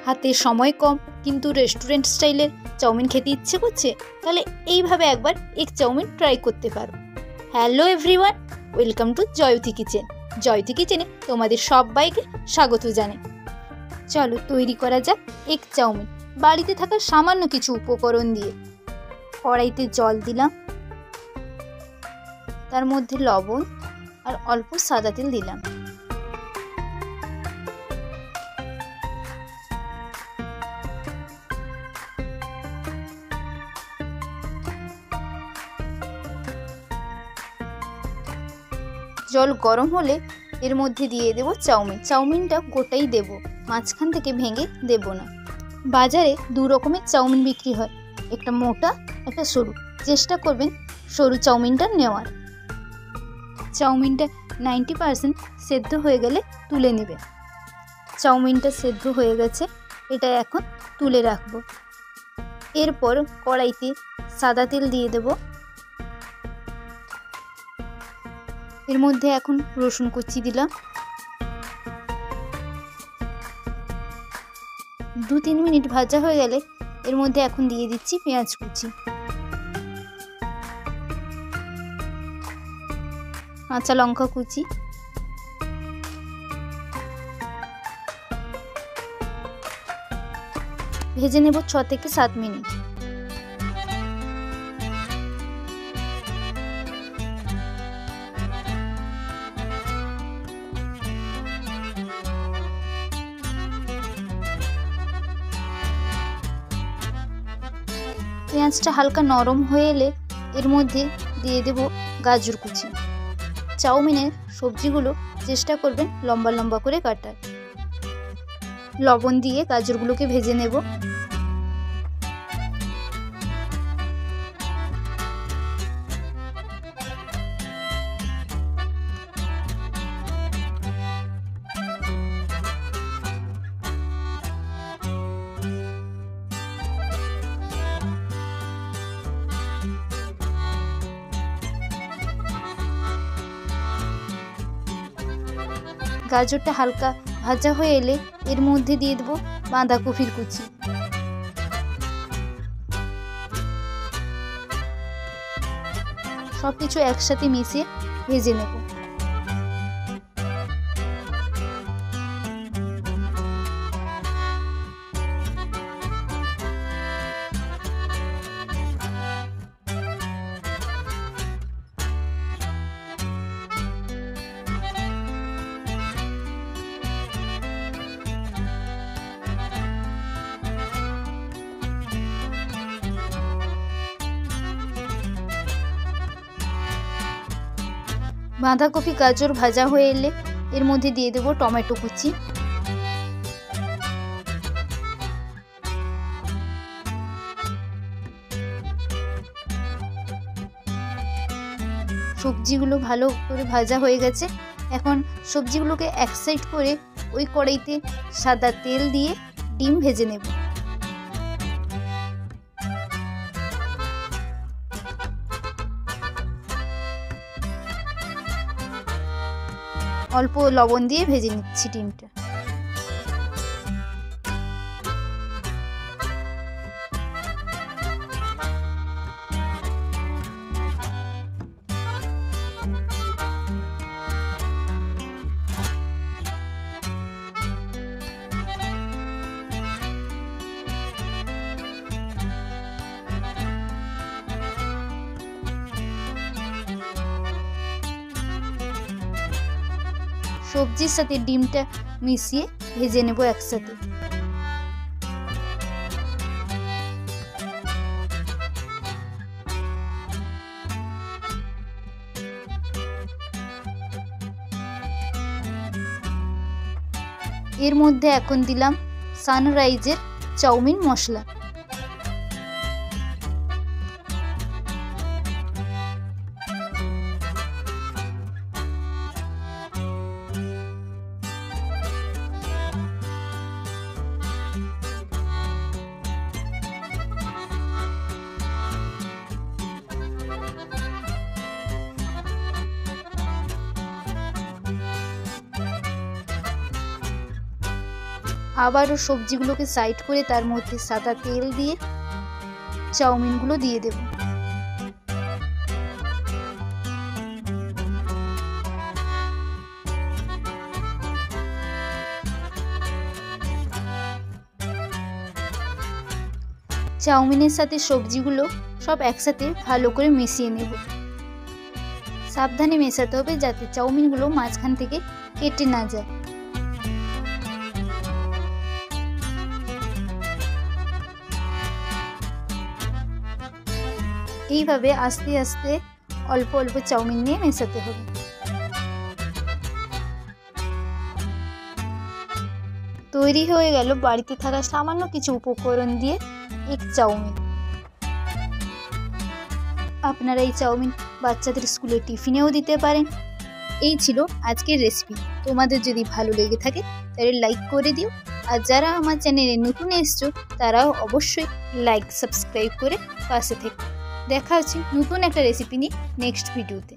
হাতে সময় কম কিন্তু রেস্টুরেন্ট স্টাইলের চাউমিন খেতে ইচ্ছে করছে, তাহলে এইভাবে একবার এগ চাউমিন ট্রাই করতে পারো। Hello everyone, welcome to Jayati kitchen. Jayati কিচেনে তোমাদের সবাইকে স্বাগত জানাই। চলো তৈরি করা যাক এগ চাউমিন বাড়িতে থাকা সামান্য কিছু উপকরণ দিয়ে। কড়াইতে জল দিলাম, তার মধ্যে লবণ আর অল্প সাদা তেল দিলাম। জল গরম হলে এর মধ্যে দিয়ে দেব চাউমিন। চাউমিনটা গোটাই দেব, মাঝখান থেকে ভেঙে দেব না। বাজারে দু রকমের চাউমিন বিক্রি হয়, একটা মোটা একটা সরু। চেষ্টা করবেন সরু চাউমিনটা নেওয়ার। চাউমিনটা 90% সেদ্ধ হয়ে গেলে তুলে নেবেন। চাউমিনটা সেদ্ধ হয়ে গেছে, এটা এখন তুলে রাখবো। এরপর কড়াইতে সাদা তেল দিয়ে দেব। এর মধ্যে এখন রসুন কুচি দিলাম। 2-3 মিনিট ভাজা হয়ে গেলে এর মধ্যে এখন দিয়ে দিচ্ছি পেঁয়াজ কুচি, কাঁচা লঙ্কা কুচি, ভেজে নেব 6 থেকে 7 মিনিট। পেঁয়াজটা হালকা নরম হয়ে এলে এর মধ্যে দিয়ে দেব গাজর কুচি। চাউমিনের সবজিগুলো চেষ্টা করবেন লম্বা লম্বা করে কাটার। লবণ দিয়ে গাজরগুলোকে ভেজে নেব। গাজরটা হালকা ভাজা হয়ে এলে এর মধ্যে দিয়ে দেব বাঁধাকপির কুচি। সবকিছু একসাথে মিশিয়ে ভেজে নেব। বাঁধাকপি গাজর ভাজা হয়ে এলে এর মধ্যে দিয়ে দেব টমেটো কুচি। সবজিগুলো ভালো করে ভাজা হয়ে গেছে, এখন সবজিগুলোকে এক সাইড করে ওই কড়াইতে সাদা তেল দিয়ে ডিম ভেজে নেব। অল্প লবণ দিয়ে ভেজে নিচ্ছি ডিমটা। সবজির সাথে ডিমটা মিশিয়ে ভেজে নেব একসাথে। এর মধ্যে এখন দিলাম সানরাইজের চাউমিন মশলা। আবারও সবজিগুলোকে সাইড করে তার মধ্যে সাদা তেল দিয়ে চাউমিনগুলো দিয়ে দেব। চাউমিনের সাথে সবজিগুলো সব একসাথে ভালো করে মিশিয়ে নেব। সাবধানে মেশাতে হবে যাতে চাউমিনগুলো মাঝখান থেকে কেটে না যায়। এইভাবে আস্তে আস্তে অল্প অল্প চাউমিন নিয়ে মেশাতে হবে। তৈরি হয়ে গেল বাড়িতে থাকা সামান্য কিছু উপকরণ দিয়ে এক চাউমিন। আপনারা এই চাউমিন বাচ্চাদের স্কুলে টিফিনেও দিতে পারেন। এই ছিল আজকের রেসিপি। তোমাদের যদি ভালো লেগে থাকে তাহলে লাইক করে দিও, আর যারা আমার চ্যানেলে নতুন এসছো তারাও অবশ্যই লাইক সাবস্ক্রাইব করে পাশে থেকো। দেখা হচ্ছে নতুন একটা রেসিপি নিয়ে নেক্সট ভিডিওতে।